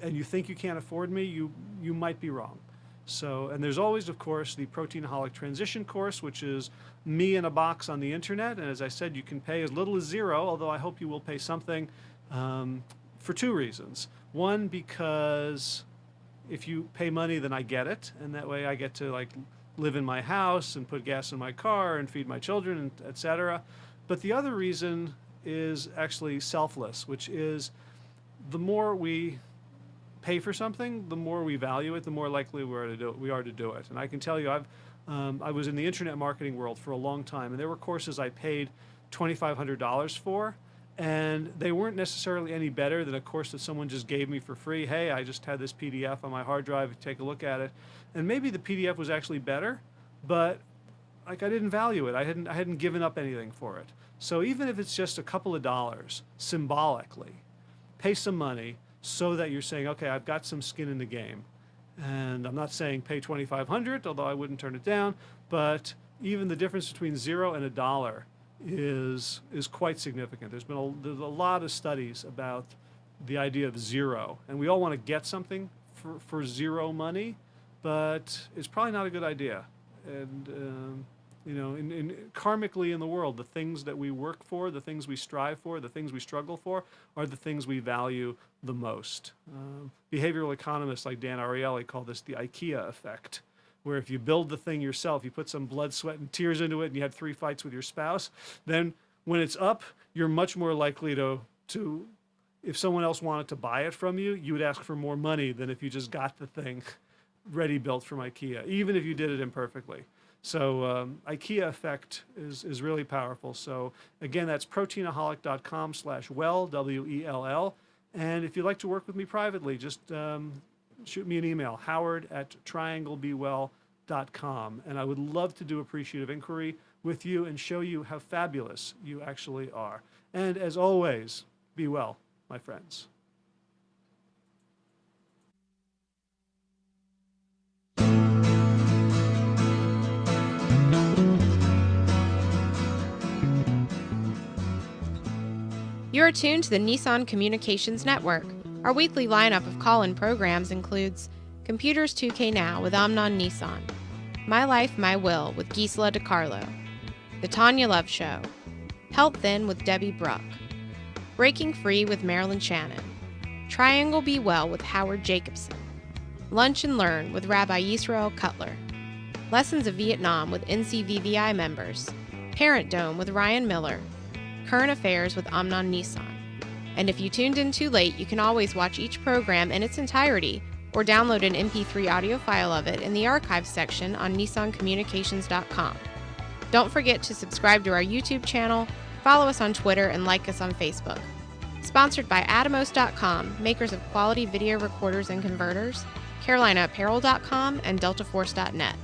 you think you can't afford me, you might be wrong. So, and there's always, of course, the Protein Aholic Transition course, which is me in a box on the internet. And as I said, you can pay as little as $0, although I hope you will pay something, for 2 reasons. One, because if you pay money, then I get it, and that way I get to live in my house and put gas in my car and feed my children, and etc. But the other reason is actually selfless, which is the more we pay for something, the more we value it, the more likely we are to do it. And I can tell you, I was in the internet marketing world for a long time, and there were courses I paid $2,500 for, and they weren't necessarily any better than a course that someone just gave me for free. Hey, I just had this PDF on my hard drive, take a look at it. And maybe the PDF was actually better, but I didn't value it. I hadn't given up anything for it. So even if it's just a couple of dollars, symbolically, pay some money so that you're saying, okay, I've got some skin in the game. And I'm not saying pay $2,500, although I wouldn't turn it down, but even the difference between $0 and $1 is quite significant. There's a lot of studies about the idea of 0, and we all want to get something for 0 money, but it's probably not a good idea. And karmically in the world, the things that we work for, the things we strive for, the things we struggle for, are the things we value the most. Behavioral economists like Dan Ariely call this the Ikea Effect, where if you build the thing yourself, you put some blood, sweat, and tears into it, and you had 3 fights with your spouse, then when it's up, you're much more likely to if someone else wanted to buy it from you, you would ask for more money than if you just got the thing ready built from Ikea, even if you did it imperfectly. So Ikea Effect is really powerful. So again, that's proteinaholic.com/well, W-E-L-L. And if you'd like to work with me privately, just shoot me an email, howard@trianglebewell.com. And I would love to do appreciative inquiry with you and show you how fabulous you actually are. And as always, be well, my friends. You are tuned to the Nissan Communications Network. Our weekly lineup of call-in programs includes Computers 2K Now with Amnon Nissan, My Life, My Will with Gisela DiCarlo, The Tanya Love Show, Help Then with Debbie Bruck, Breaking Free with Marilyn Shannon, Triangle Be Well with Howard Jacobson, Lunch and Learn with Rabbi Yisrael Cutler, Lessons of Vietnam with NCVVI members, Parent Dome with Ryan Miller, Current Affairs with Amnon Nissan, And if you tuned in too late, you can always watch each program in its entirety or download an MP3 audio file of it in the archives section on nissancommunications.com. Don't forget to subscribe to our YouTube channel, follow us on Twitter, and like us on Facebook. Sponsored by Atomos.com, makers of quality video recorders and converters, CarolinaApparel.com, and DeltaForce.net.